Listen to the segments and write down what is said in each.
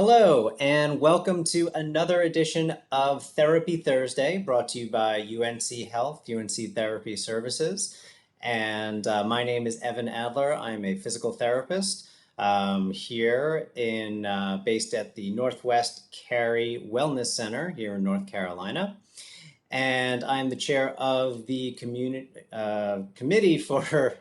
Hello, and welcome to another edition of Therapy Thursday, brought to you by UNC Health, UNC Therapy Services. And my name is Evan Adler. I'm a physical therapist here based at the Northwest Cary Wellness Center here in North Carolina. And I'm the chair of the committee for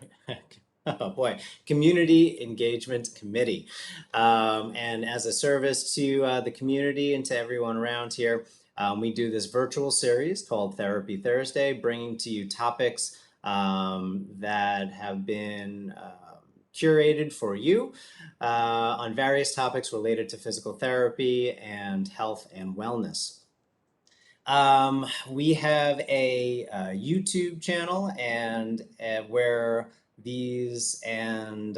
oh boy, Community Engagement Committee. And as a service to the community and to everyone around here, we do this virtual series called Therapy Thursday, bringing to you topics that have been curated for you on various topics related to physical therapy and health and wellness. We have a YouTube channel and where these have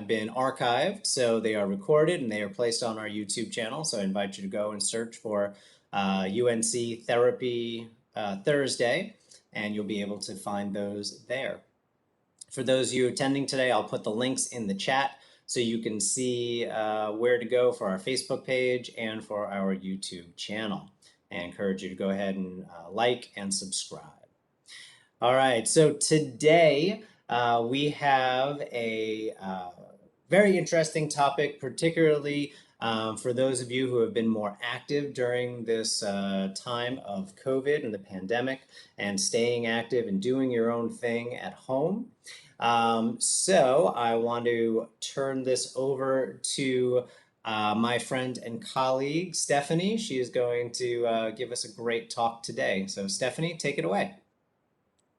been archived, so they are recorded and they are placed on our YouTube channel. So I invite you to go and search for UNC Therapy Thursday, and you'll be able to find those there. For those of you attending today, I'll put the links in the chat so you can see where to go for our Facebook page and for our YouTube channel. I encourage you to go ahead and like and subscribe. All right, so today we have a very interesting topic, particularly for those of you who have been more active during this time of COVID and the pandemic and staying active and doing your own thing at home. So I want to turn this over to my friend and colleague, Stephanie. She is going to give us a great talk today. So Stephanie, take it away.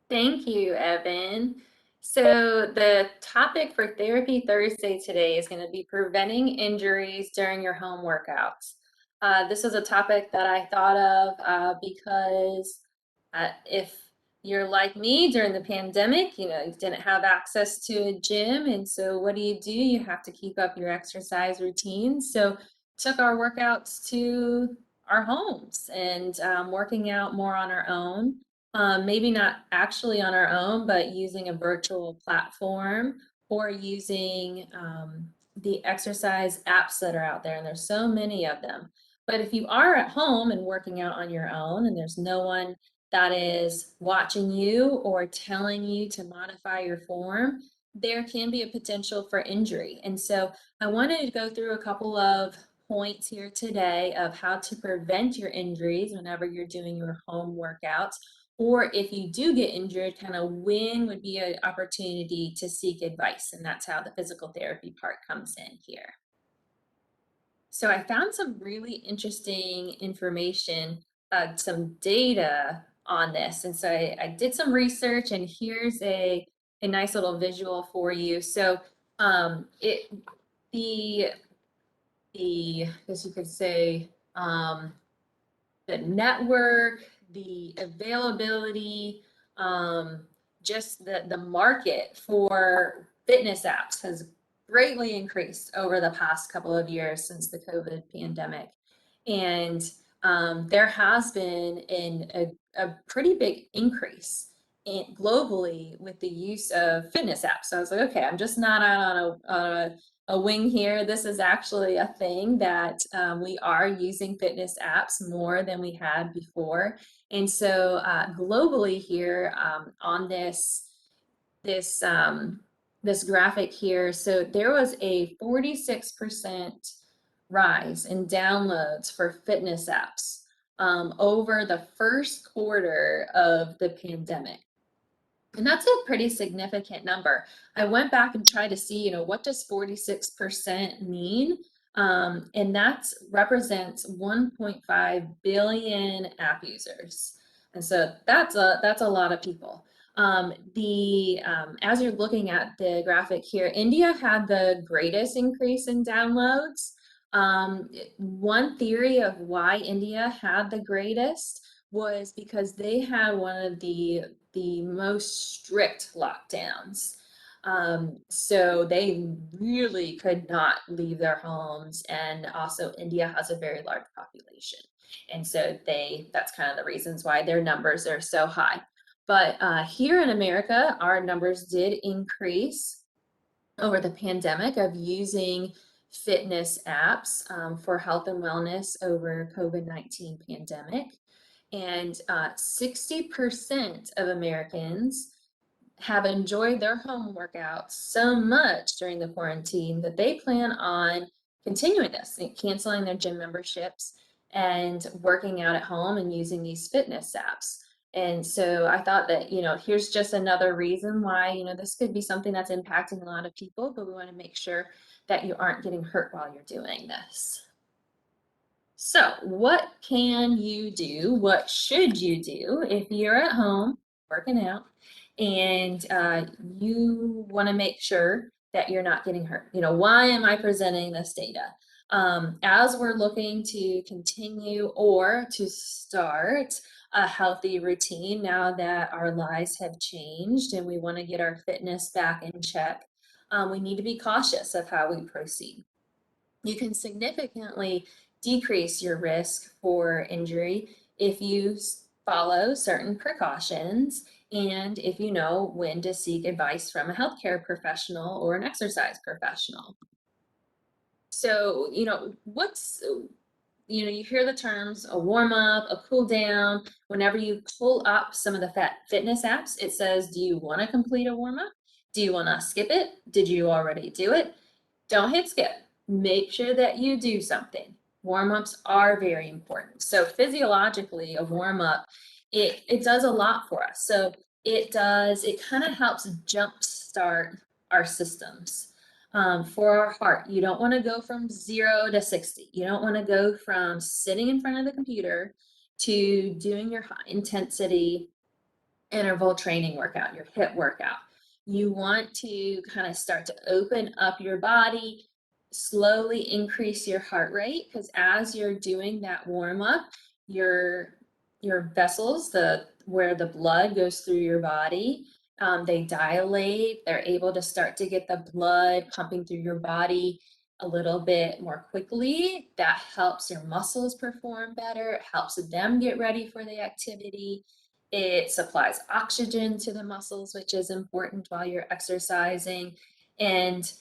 Thank you, Evan. So the topic for Therapy Thursday today is going to be preventing injuries during your home workouts. This is a topic that I thought of because if you're like me during the pandemic, you didn't have access to a gym. And so what do? You have to keep up your exercise routine. So took our workouts to our homes and working out more on our own. Maybe not actually on our own, but using a virtual platform or using the exercise apps that are out there. And there's so many of them. But if you are at home and working out on your own and there's no one that is watching you or telling you to modify your form, there can be a potential for injury. And so I wanted to go through a couple of points here today of how to prevent your injuries whenever you're doing your home workouts, or if you do get injured, kind of when would be an opportunity to seek advice. And that's how the physical therapy part comes in here. So I found some really interesting information, some data on this. And so I did some research, and here's a nice little visual for you. So it the as you could say, the network, the availability, just the market for fitness apps has greatly increased over the past couple of years since the COVID pandemic. And there has been a pretty big increase globally with the use of fitness apps. So I was like, okay, I'm just not out on a wing here. This is actually a thing that we are using fitness apps more than we had before. And so globally here on this graphic here, so there was a 46% rise in downloads for fitness apps over the first quarter of the pandemic. And that's a pretty significant number. I went back and tried to see, what does 46% mean? And that represents 1.5 billion app users. And so that's a lot of people. As you're looking at the graphic here, India had the greatest increase in downloads. One theory of why India had the greatest was because they had one of the most strict lockdowns. So they really could not leave their homes. And also India has a very large population. And so that's kind of the reasons why their numbers are so high. But here in America, our numbers did increase over the pandemic of using fitness apps for health and wellness over COVID-19 pandemic. And 60% of Americans have enjoyed their home workouts so much during the quarantine that they plan on continuing this and canceling their gym memberships and working out at home and using these fitness apps. And so I thought that, here's just another reason why, this could be something that's impacting a lot of people, but we want to make sure that you aren't getting hurt while you're doing this. So, what can you do? What should you do if you're at home working out and you want to make sure that you're not getting hurt? Why am I presenting this data? As we're looking to continue or to start a healthy routine now that our lives have changed and we want to get our fitness back in check, we need to be cautious of how we proceed. You can significantly decrease your risk for injury if you follow certain precautions and if you know when to seek advice from a healthcare professional or an exercise professional. So, you hear the terms a warm up, a cool down. Whenever you pull up some of the fitness apps, it says, do you want to complete a warm up? Do you want to skip it? Did you already do it? Don't hit skip. Make sure that you do something. Warm-ups are very important. So physiologically, a warm-up, it does a lot for us. So it kind of helps jumpstart our systems. For our heart, you don't want to go from 0 to 60. You don't want to go from sitting in front of the computer to doing your high intensity interval training workout, your HIIT workout. You want to kind of start to open up your body, slowly increase your heart rate, because as you're doing that warm up, your vessels, where the blood goes through your body, they dilate. They're able to start to get the blood pumping through your body a little bit more quickly. That helps your muscles perform better. It helps them get ready for the activity. It supplies oxygen to the muscles, which is important while you're exercising. And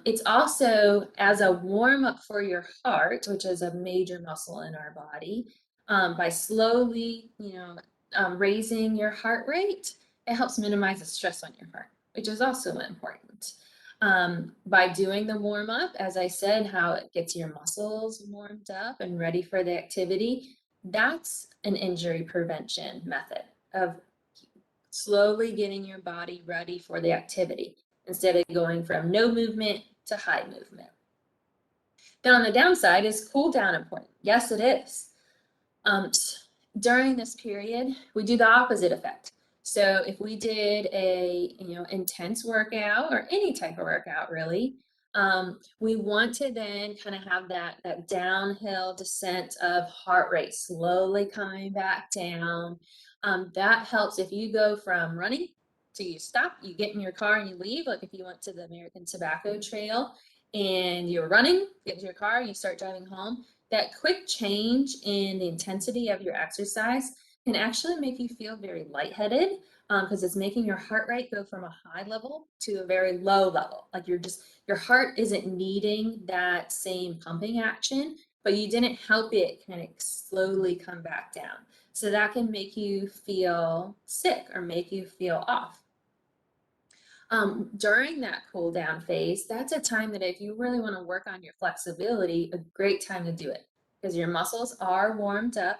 it's also as a warm up for your heart, which is a major muscle in our body, by slowly, raising your heart rate, it helps minimize the stress on your heart, which is also important. By doing the warm up, as I said, how it gets your muscles warmed up and ready for the activity, that's an injury prevention method of slowly getting your body ready for the activity instead of going from no movement to high movement. Then on the downside, is cool down important? Yes, it is. During this period, we do the opposite effect. So if we did a intense workout or any type of workout really, we want to then kind of have that downhill descent of heart rate slowly coming back down. That helps if you go from running to you stop, you get in your car and you leave, like if you went to the American Tobacco Trail and you're running, get into your car, you start driving home. That quick change in the intensity of your exercise can actually make you feel very lightheaded because it's making your heart rate go from a high level to a very low level. Like your heart isn't needing that same pumping action, but you didn't help it kind of slowly come back down. So that can make you feel sick or make you feel off. During that cool down phase, that's a time that if you really want to work on your flexibility, a great time to do it because your muscles are warmed up.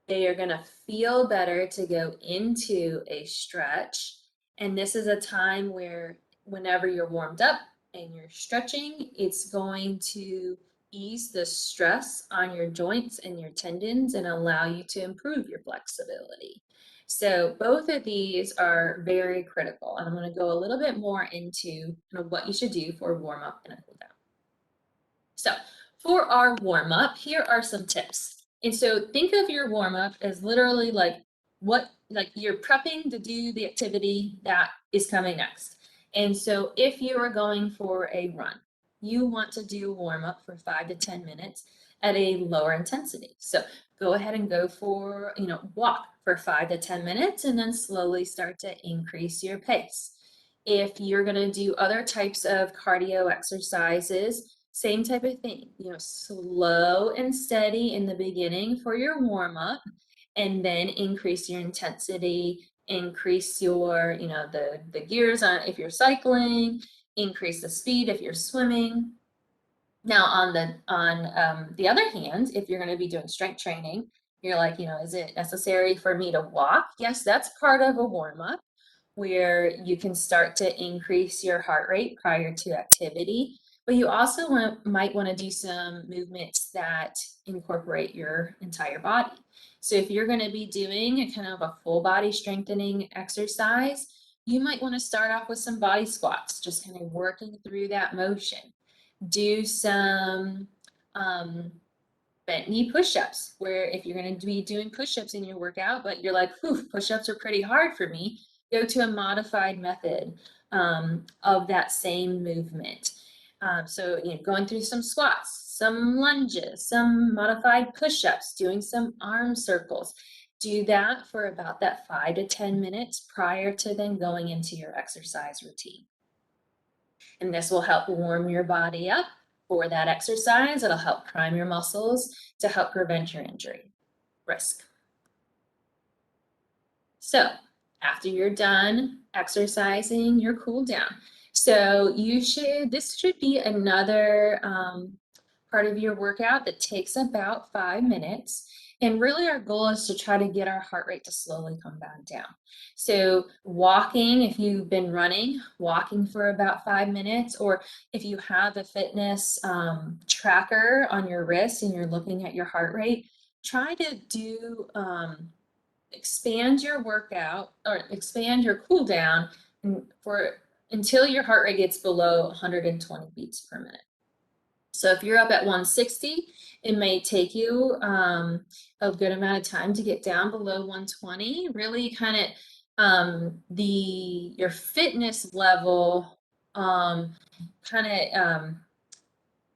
They are going to feel better to go into a stretch. And this is a time where whenever you're warmed up and you're stretching, it's going to ease the stress on your joints and your tendons and allow you to improve your flexibility. So both of these are very critical. And I'm going to go a little bit more into what you should do for a warm up and a cool down. So for our warm up, here are some tips. And so think of your warm up as literally like you're prepping to do the activity that is coming next. And so if you are going for a run, you want to do a warm up for 5 to 10 minutes at a lower intensity. So go ahead and go for, walk for 5 to 10 minutes and then slowly start to increase your pace. If you're going to do other types of cardio exercises, Same type of thing, slow and steady in the beginning for your warm up, and then increase your intensity, increase your, the gears on if you're cycling, increase the speed if you're swimming. Now, on the other hand, if you're going to be doing strength training, you're like, is it necessary for me to walk? Yes, that's part of a warm up where you can start to increase your heart rate prior to activity. But you also might want to do some movements that incorporate your entire body. So if you're going to be doing a kind of a full body strengthening exercise, you might want to start off with some body squats, just kind of working through that motion. Do some bent knee push-ups, where if you're going to be doing push-ups in your workout, but you're like, whew, push-ups are pretty hard for me, go to a modified method of that same movement. So, going through some squats, some lunges, some modified push-ups, doing some arm circles. Do that for about that 5 to 10 minutes prior to then going into your exercise routine. And this will help warm your body up for that exercise. It'll help prime your muscles to help prevent your injury risk. So after you're done exercising, your cool down. So this should be another part of your workout that takes about 5 minutes. And really our goal is to try to get our heart rate to slowly come back down. So walking, if you've been running, walking for about 5 minutes, or if you have a fitness tracker on your wrist and you're looking at your heart rate, try to do expand your workout or expand your cool down until your heart rate gets below 120 beats per minute. So if you're up at 160, it may take you a good amount of time to get down below 120. Really kind of your fitness level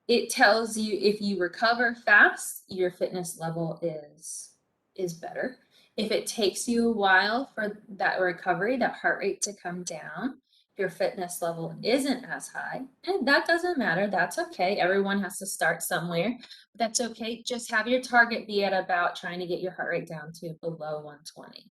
it tells you if you recover fast, your fitness level is better. If it takes you a while for that recovery, that heart rate to come down, your fitness level isn't as high, and that doesn't matter. That's okay. Everyone has to start somewhere. That's okay. Just have your target be at about trying to get your heart rate down to below 120.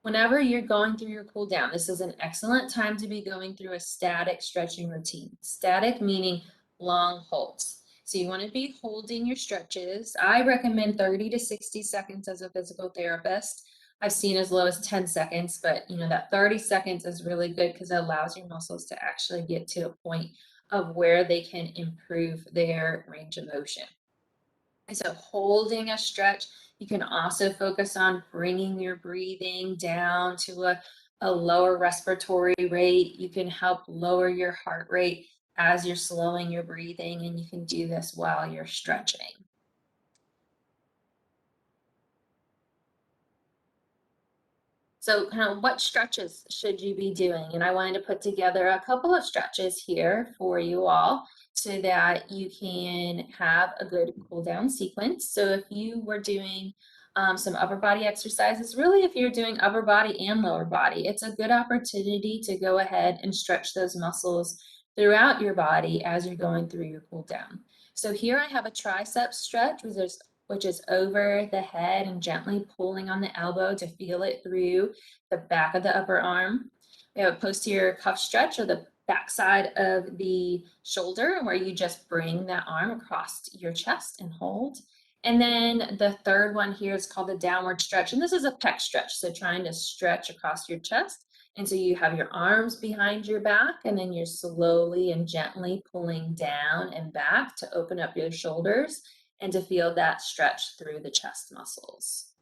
Whenever you're going through your cool down, this is an excellent time to be going through a static stretching routine. Static meaning long holds. So you want to be holding your stretches. I recommend 30 to 60 seconds as a physical therapist. I've seen as low as 10 seconds, but that 30 seconds is really good because it allows your muscles to actually get to a point of where they can improve their range of motion. And so holding a stretch, you can also focus on bringing your breathing down to a lower respiratory rate. You can help lower your heart rate as you're slowing your breathing, and you can do this while you're stretching. So kind of what stretches should you be doing? And I wanted to put together a couple of stretches here for you all so that you can have a good cool down sequence. So if you were doing some upper body exercises, really if you're doing upper body and lower body, it's a good opportunity to go ahead and stretch those muscles throughout your body as you're going through your cool down. So here I have a tricep stretch, which is over the head and gently pulling on the elbow to feel it through the back of the upper arm. We have a posterior cuff stretch, or the back side of the shoulder, where you just bring that arm across your chest and hold. And then the third one here is called the downward stretch. And this is a pec stretch. So trying to stretch across your chest. And so you have your arms behind your back, and then you're slowly and gently pulling down and back to open up your shoulders and to feel that stretch through the chest muscles.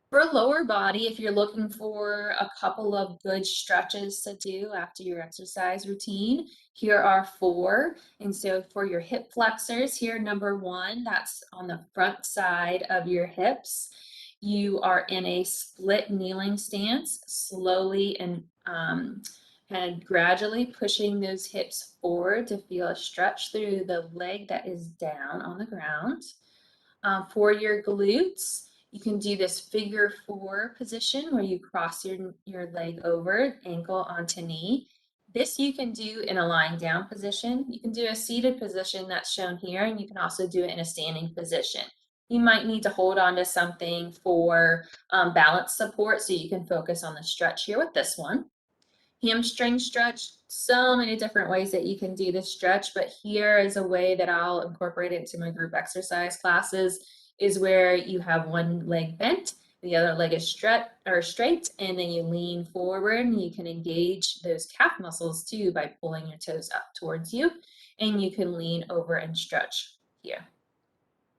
For lower body, if you're looking for a couple of good stretches to do after your exercise routine, here are 4. And so for your hip flexors, here, number 1, that's on the front side of your hips. You are in a split kneeling stance, slowly and gradually pushing those hips forward to feel a stretch through the leg that is down on the ground. For your glutes, you can do this figure 4 position where you cross your leg over, ankle onto knee. This you can do in a lying down position. You can do a seated position that's shown here, and you can also do it in a standing position. You might need to hold on to something for balance support so you can focus on the stretch here with this one. Hamstring stretch, so many different ways that you can do this stretch, but here is a way that I'll incorporate it into my group exercise classes is where you have one leg bent, the other leg is straight, and then you lean forward and you can engage those calf muscles too by pulling your toes up towards you, and you can lean over and stretch here,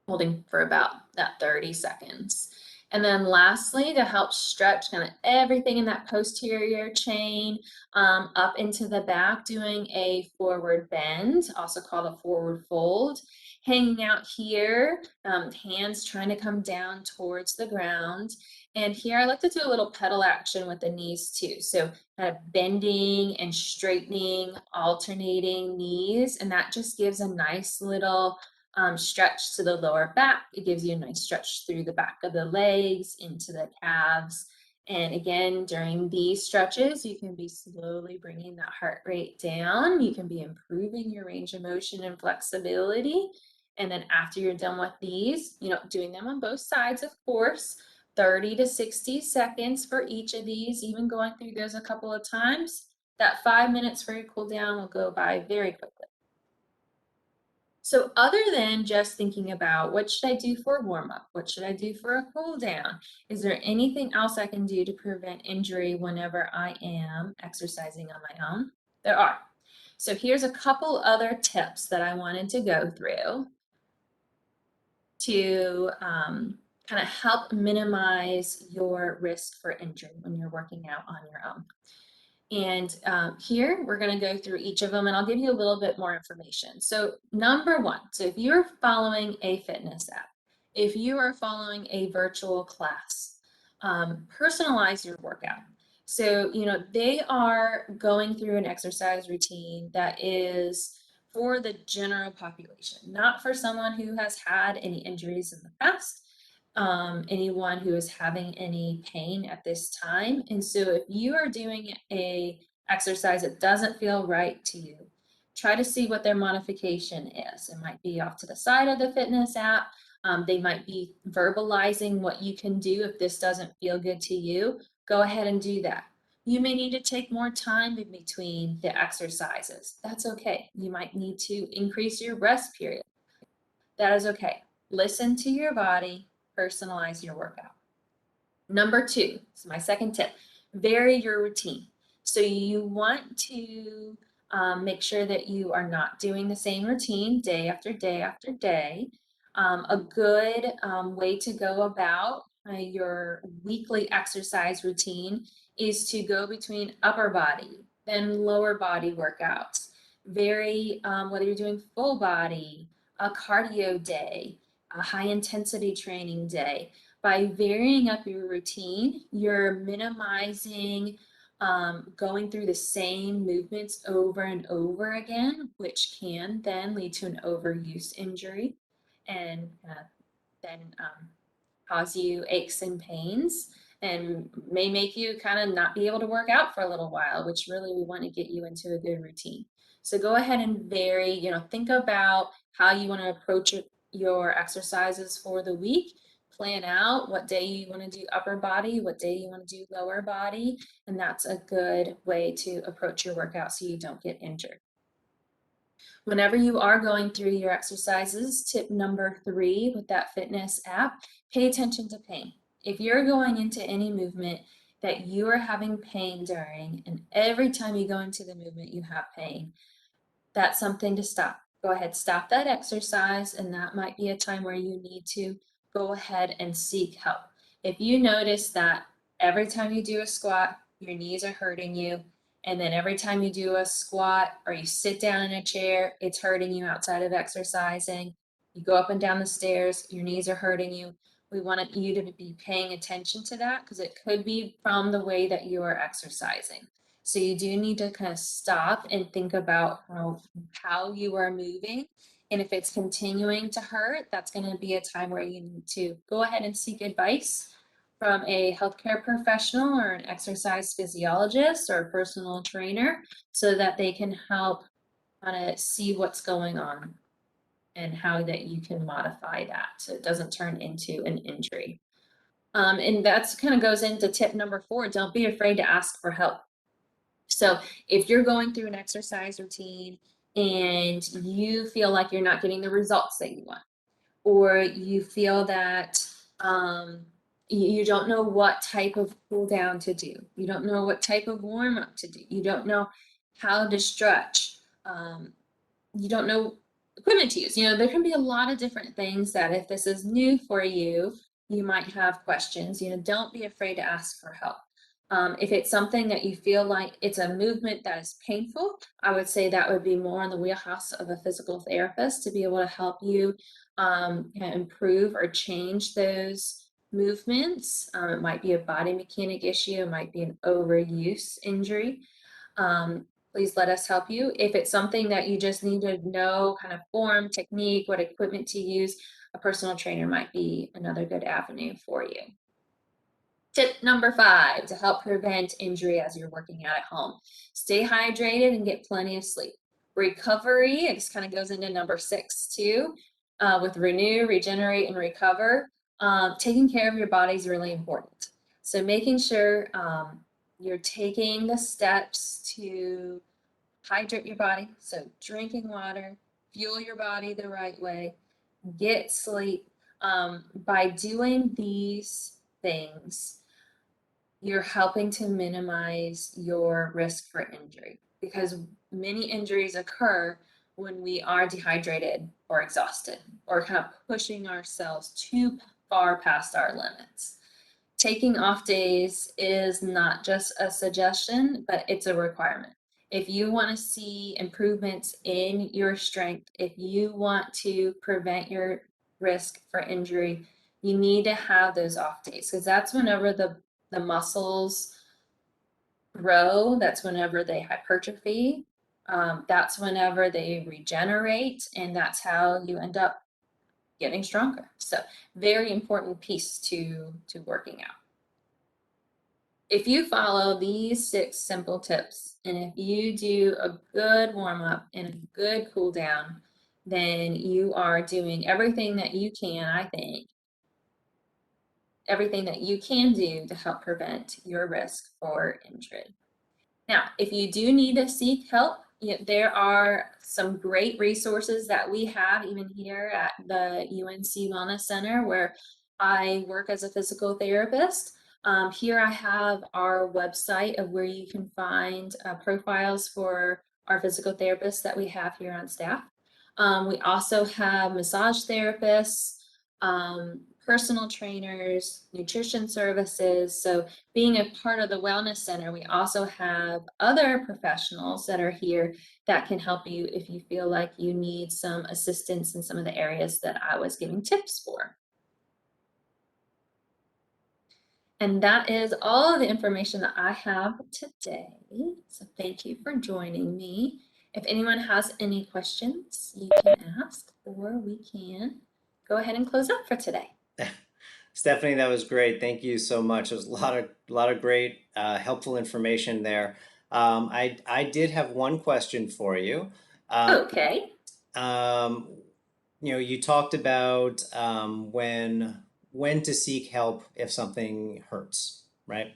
holding for about that 30 seconds. And then lastly, to help stretch kind of everything in that posterior chain up into the back, doing a forward bend, also called a forward fold. Hanging out here, hands trying to come down towards the ground. And here I like to do a little pedal action with the knees too. So kind of bending and straightening, alternating knees. And that just gives a nice little stretch to the lower back. It gives you a nice stretch through the back of the legs, into the calves. And again, during these stretches, you can be slowly bringing that heart rate down. You can be improving your range of motion and flexibility. And then after you're done with these, doing them on both sides, of course, 30 to 60 seconds for each of these, even going through those a couple of times, that 5 minutes for your cool down will go by very quickly. So other than just thinking about what should I do for a warm up? What should I do for a cool down? Is there anything else I can do to prevent injury whenever I am exercising on my own? There are. So here's a couple other tips that I wanted to go through to kind of help minimize your risk for injury when you're working out on your own. And here we're going to go through each of them and I'll give you a little bit more information. So number one, so if you're following a fitness app, if you are following a virtual class, personalize your workout. So, they are going through an exercise routine that is for the general population, not for someone who has had any injuries in the past, anyone who is having any pain at this time. And so if you are doing a exercise that doesn't feel right to you, try to see what their modification is. It might be off to the side of the fitness app. They might be verbalizing what you can do if this doesn't feel good to you. Go ahead and do that. You may need to take more time in between the exercises. That's okay. You might need to increase your rest period. That is okay. Listen to your body, personalize your workout. Number two, so my second tip, vary your routine. So you want to make sure that you are not doing the same routine day after day after day. A good way to go about your weekly exercise routine is to go between upper body, then lower body workouts. Vary whether you're doing full body, a cardio day, a high intensity training day. By varying up your routine, you're minimizing going through the same movements over and over again, which can then lead to an overuse injury and then cause you aches and pains and may make you kind of not be able to work out for a little while, which really we want to get you into a good routine. So go ahead and vary, think about how you want to approach your exercises for the week. Plan out what day you want to do upper body, what day you want to do lower body, and that's a good way to approach your workout so you don't get injured. Whenever you are going through your exercises, tip number 3 with that fitness app, pay attention to pain. If you're going into any movement that you are having pain during, and every time you go into the movement you have pain, that's something to stop. Go ahead, stop that exercise, and that might be a time where you need to go ahead and seek help. If you notice that every time you do a squat, your knees are hurting you, and then every time you do a squat or you sit down in a chair, it's hurting you outside of exercising, you go up and down the stairs, your knees are hurting you, we want you to be paying attention to that because it could be from the way that you are exercising. So you do need to kind of stop and think about how you are moving. And if it's continuing to hurt, that's going to be a time where you need to go ahead and seek advice from a healthcare professional or an exercise physiologist or a personal trainer so that they can help kind of see what's going on and how that you can modify that so it doesn't turn into an injury. And that's kind of goes into tip number 4. Don't be afraid to ask for help. So if you're going through an exercise routine and you feel like you're not getting the results that you want, or you feel that you don't know what type of cool down to do, you don't know what type of warm up to do, you don't know how to stretch, you don't know equipment to use. There can be a lot of different things that if this is new for you, you might have questions. Don't be afraid to ask for help. If it's something that you feel like it's a movement that is painful, I would say that would be more in the wheelhouse of a physical therapist to be able to help you improve or change those movements. It might be a body mechanic issue, it might be an overuse injury. Please let us help you. If it's something that you just need to know kind of form, technique, what equipment to use, a personal trainer might be another good avenue for you. Tip number 5 to help prevent injury as you're working out at home. Stay hydrated and get plenty of sleep. Recovery, it just kind of goes into number 6 too, with renew, regenerate, and recover. Taking care of your body is really important. So making sure you're taking the steps to hydrate your body. So drinking water, fuel your body the right way, get sleep. By doing these things, you're helping to minimize your risk for injury because many injuries occur when we are dehydrated or exhausted or kind of pushing ourselves too far past our limits. Taking off days is not just a suggestion, but it's a requirement. If you want to see improvements in your strength, if you want to prevent your risk for injury, you need to have those off days because that's whenever the muscles grow, that's whenever they hypertrophy, that's whenever they regenerate, and that's how you end up getting stronger. So very important piece to working out. If you follow these 6 simple tips, and if you do a good warm up and a good cool down, then you are doing everything that you can, I think, everything that you can do to help prevent your risk for injury. Now, if you do need to seek help, there are some great resources that we have even here at the UNC Wellness Center where I work as a physical therapist. Here I have our website of where you can find profiles for our physical therapists that we have here on staff. We also have massage therapists, personal trainers, nutrition services. So being a part of the Wellness Center, we also have other professionals that are here that can help you if you feel like you need some assistance in some of the areas that I was giving tips for. And that is all of the information that I have today. So thank you for joining me. If anyone has any questions, you can ask, or we can go ahead and close up for today. Stephanie, that was great. Thank you so much. There's a lot of great, helpful information there. I did have one question for you. Okay. Um, you talked about when to seek help if something hurts, right?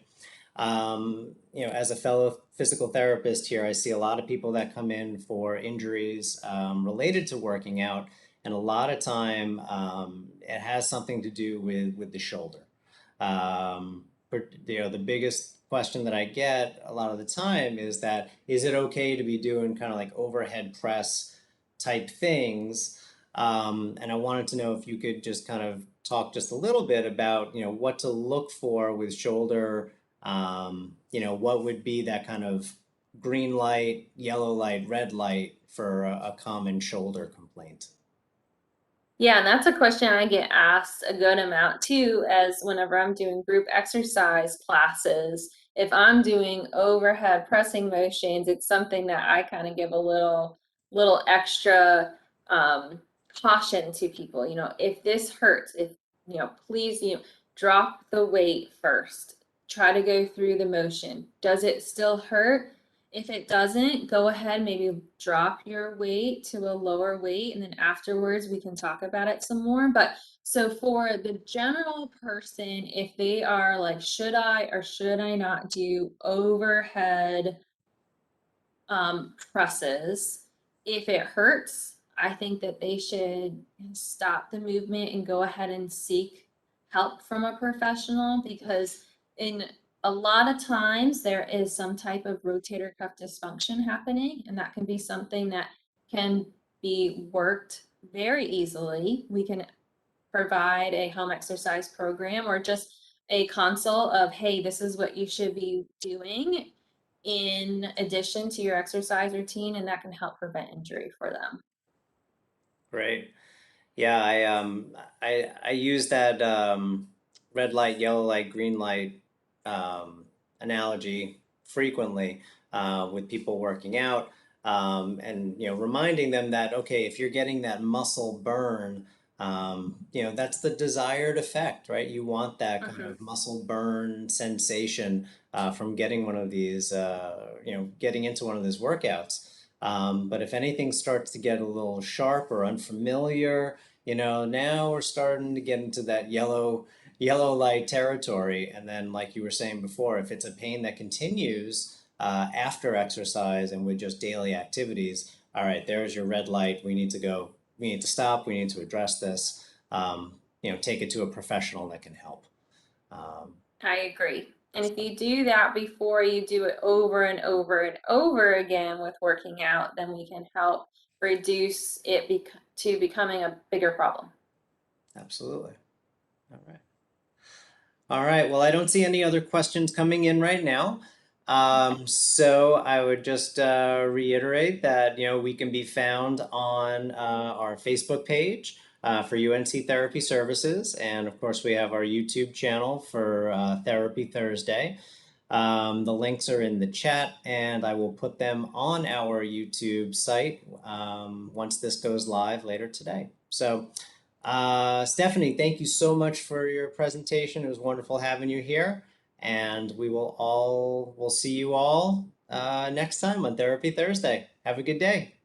As a fellow physical therapist here, I see a lot of people that come in for injuries related to working out, and a lot of time it has something to do with the shoulder. The biggest question that I get a lot of the time is that is it okay to be doing kind of like overhead press type things? And I wanted to know if you could just kind of talk just a little bit about what to look for with shoulder. What would be that kind of green light, yellow light, red light for a common shoulder complaint? Yeah, and that's a question I get asked a good amount too, as whenever I'm doing group exercise classes, if I'm doing overhead pressing motions, it's something that I kind of give a little extra caution to people. If this hurts, if please, drop the weight first. Try to go through the motion. Does it still hurt? If it doesn't, go ahead, maybe drop your weight to a lower weight, and then afterwards we can talk about it some more. But so for the general person, if they are like, should I or should I not do overhead presses, if it hurts, I think that they should stop the movement and go ahead and seek help from a professional, because in a lot of times there is some type of rotator cuff dysfunction happening, and that can be something that can be worked very easily. We can provide a home exercise program or just a consult of, hey, this is what you should be doing in addition to your exercise routine, and that can help prevent injury for them. Great. Yeah, I use that red light, yellow light, green light analogy frequently with people working out, and reminding them that okay, if you're getting that muscle burn, that's the desired effect, right? You want that kind Mhm. of muscle burn sensation from getting one of these, getting into one of these workouts. But if anything starts to get a little sharp or unfamiliar, now we're starting to get into that yellow light territory. And then, like you were saying before, if it's a pain that continues after exercise and with just daily activities, all right, there's your red light. We need to go. We need to stop. We need to address this. Take it to a professional that can help. Um, I agree. And if you do that before you do it over and over and over again with working out, then we can help reduce it to becoming a bigger problem. Absolutely. All right. All right. Well, I don't see any other questions coming in right now. Okay. So I would just reiterate that we can be found on our Facebook page for UNC Therapy Services, and of course we have our YouTube channel for Therapy Thursday. The links are in the chat, and I will put them on our YouTube site once this goes live later today. So. Stephanie, thank you so much for your presentation. It was wonderful having you here, and we'll see you all next time on Therapy Thursday. Have a good day.